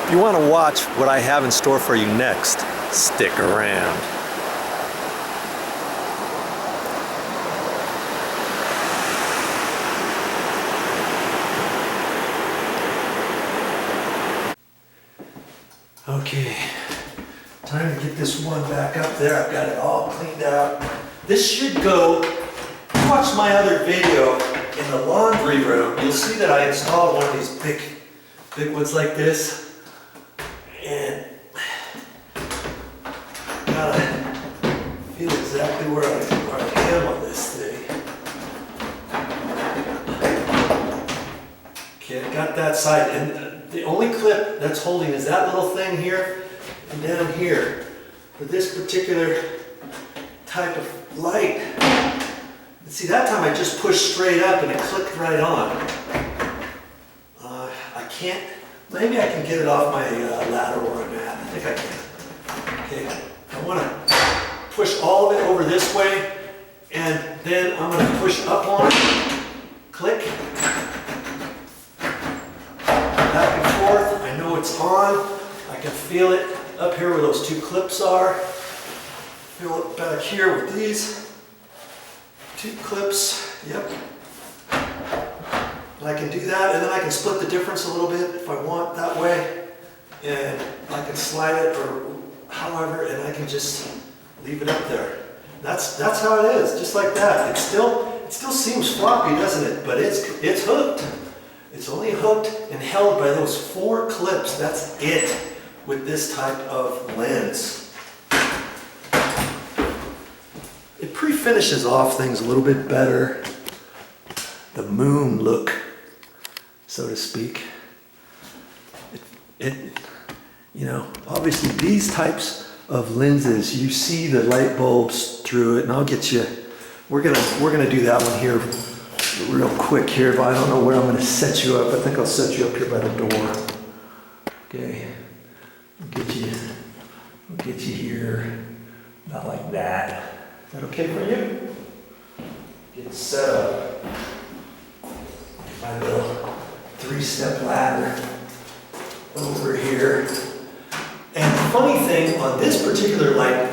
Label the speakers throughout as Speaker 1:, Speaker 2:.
Speaker 1: If you want to watch what I have in store for you next, stick around. Okay, time to get this one back up there. I've got it all cleaned out. This should go, if you watch my other video in the laundry room, you'll see that I installed one of these big ones like this. And gotta feel exactly where I am on this thing. Okay, I got that side, and the only clip that's holding is that little thing here and down here. For this particular type of light, and see, that time I just pushed straight up and it clicked right on. I can't, maybe I can get it off my ladder where I'm at. I think I can. Okay, I want to push all of it over this way, and then I'm going to push up on it, click, back and forth. I know it's on. I can feel it up here where those two clips are. Feel it back here with these two clips. Yep. And I can do that, and then I can split the difference a little bit if I want that way. And I can slide it or however, and I can just leave it up there. That's how it is, just like that. It still seems floppy, doesn't it? But it's hooked. It's only hooked and held by those 4 clips. That's it with this type of lens. It pre-finishes off things a little bit better. The moon look, so to speak. You know, obviously these types of lenses, you see the light bulbs through it, and I'll get you. We're gonna do that one here real quick here, but I don't know where I'm gonna set you up. I think I'll set you up here by the door. Okay, I'll get you here, about like that. Is that okay for you? Get set up. My little 3-step ladder over here. And the funny thing on this particular light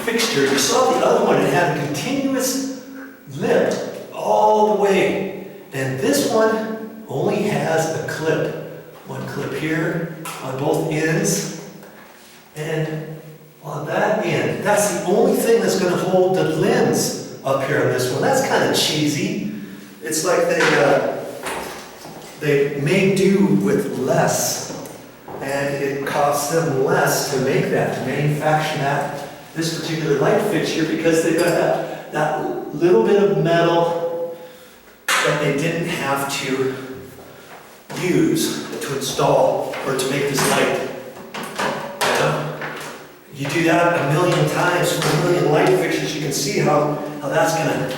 Speaker 1: fixture, you saw the other one, it had a continuous lip all the way. And this one only has a clip. One clip here on both ends. And on that end, that's the only thing that's going to hold the lens up here on this one. That's kind of cheesy. It's like they made do with less, and it costs them less to make that, to manufacture this particular light fixture, because they've got that little bit of metal that they didn't have to use to install or to make this light. You do that a million times for a million light fixtures, you can see how that's gonna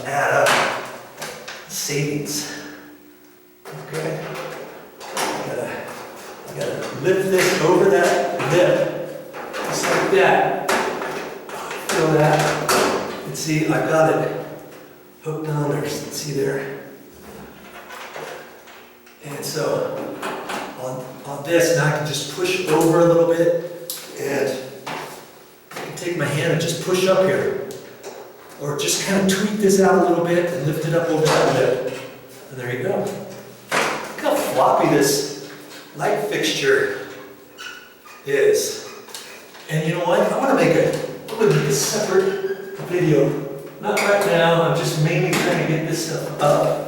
Speaker 1: add up savings. Okay, I gotta lift this over that lip, just like that. Feel that? And see, I've got it hooked on there. See there? And so on this, now I can just push it over a little bit, and I can take my hand and just push up here. Or just kind of tweak this out a little bit and lift it up over that lip. And there you go. Look how floppy this light fixture is. And you know what? I'm going to make a separate video. Not right now, I'm just mainly trying to get this stuff up.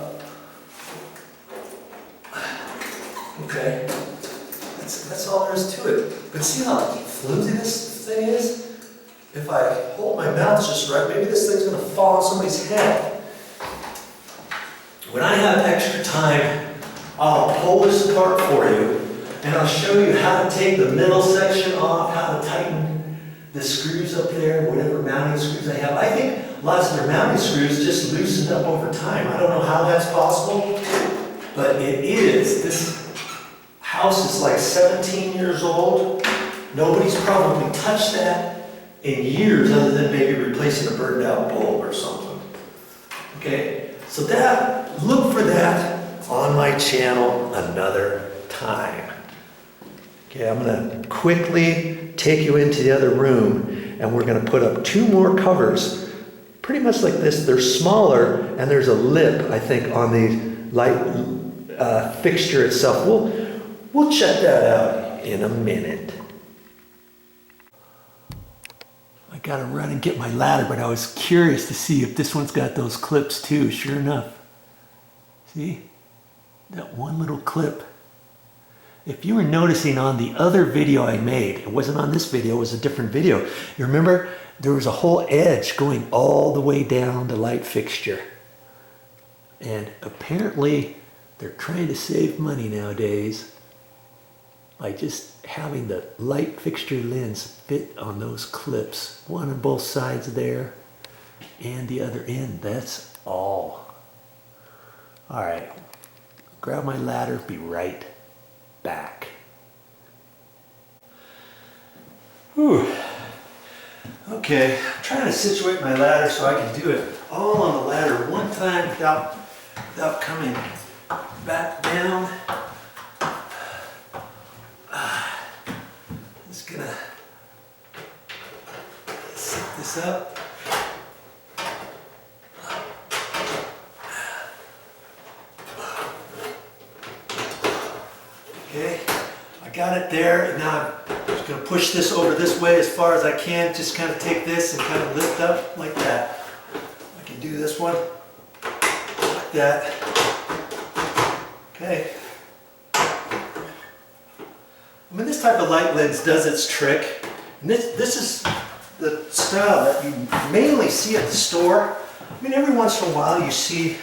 Speaker 1: Okay. That's all there is to it. But see how flimsy this thing is? If I hold my mouth just right, maybe this thing's going to fall on somebody's head. When I have extra time, I'll pull this apart for you, and I'll show you how to take the middle section off, how to tighten the screws up there, whatever mounting screws I have. I think lots of their mounting screws just loosened up over time. I don't know how that's possible, but it is. This house is like 17 years old. Nobody's probably touched that in years, other than maybe replacing a burned out bulb or something. Okay, so look for that on my channel another time. Okay, I'm gonna quickly take you into the other room and we're gonna put up 2 more covers, pretty much like this. They're smaller and there's a lip, I think, on the light fixture itself. We'll check that out in a minute. I gotta run and get my ladder, but I was curious to see if this one's got those clips too. Sure enough. See? That one little clip. If you were noticing on the other video I made, it wasn't on this video, it was a different video. You remember there was a whole edge going all the way down the light fixture. And apparently they're trying to save money nowadays by just having the light fixture lens fit on those clips. One on both sides there and the other end. That's all. All right, grab my ladder, be right back. Whew. Okay, I'm trying to situate my ladder so I can do it all on the ladder one time without coming back down. Just gonna set this up. Okay, I got it there, and now I'm just going to push this over this way as far as I can. Just kind of take this and kind of lift up like that. I can do this one like that. Okay. I mean, this type of light lens does its trick. And this is the style that you mainly see at the store. I mean, every once in a while you see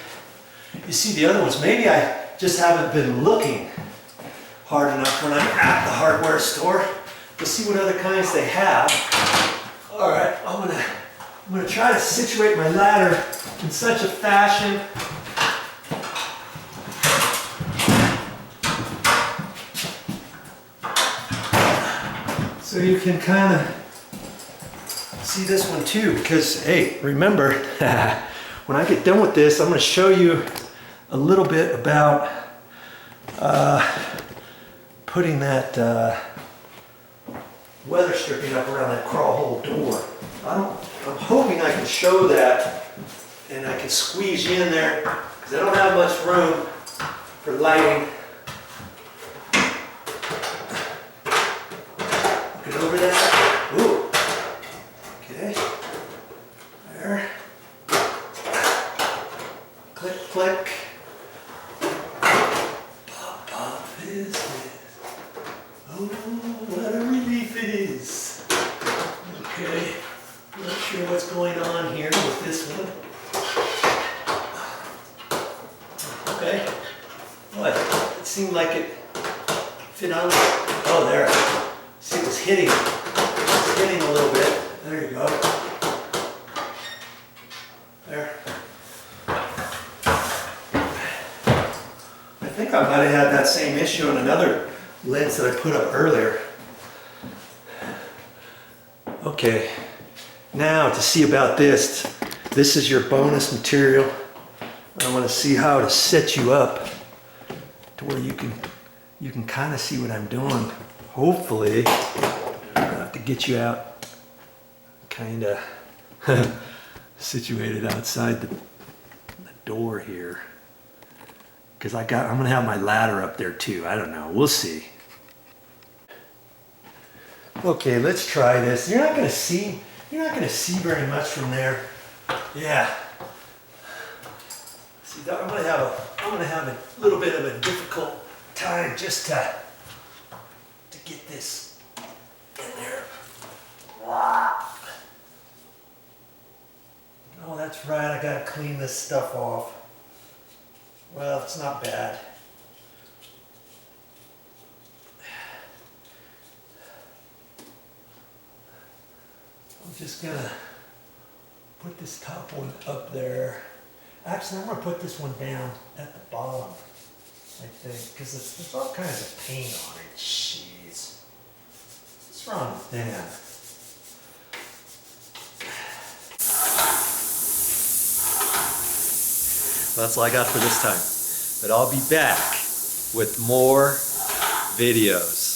Speaker 1: the other ones. Maybe I just haven't been looking hard enough when I'm at the hardware store to see what other kinds they have. All right, I'm gonna try to situate my ladder in such a fashion so you can kind of see this one too, because hey, remember, when I get done with this, I'm gonna show you a little bit about putting that weather stripping up around that crawl hole door. I'm hoping I can show that and I can squeeze you in there because I don't have much room for lighting. Looking over that. Ooh. Okay. There. Click, click. Pop, pop is this. Oh, what a relief it is. Okay, not sure what's going on here with this one. Okay, what? It seemed like it fit on. Oh, there. See, it was hitting. It's hitting a little bit. There you go. There. I think I might have had that same issue on another lens that I put up earlier. Okay, now to see about this. This is your bonus material. I want to see how to set you up to where you can kind of see what I'm doing. Hopefully, I have to get you out kind of situated outside the door here. Because I'm gonna have my ladder up there too. I don't know, we'll see. Okay, let's try this. You're not gonna see very much from there. Yeah. See, I'm gonna have a little bit of a difficult time just to get this in there. Oh, that's right. I gotta clean this stuff off. Well, it's not bad. I'm just gonna put this top one up there. Actually, I'm gonna put this one down at the bottom, I think, because there's all kinds of paint on it. Jeez. What's wrong with that? Well, that's all I got for this time. But I'll be back with more
Speaker 2: videos.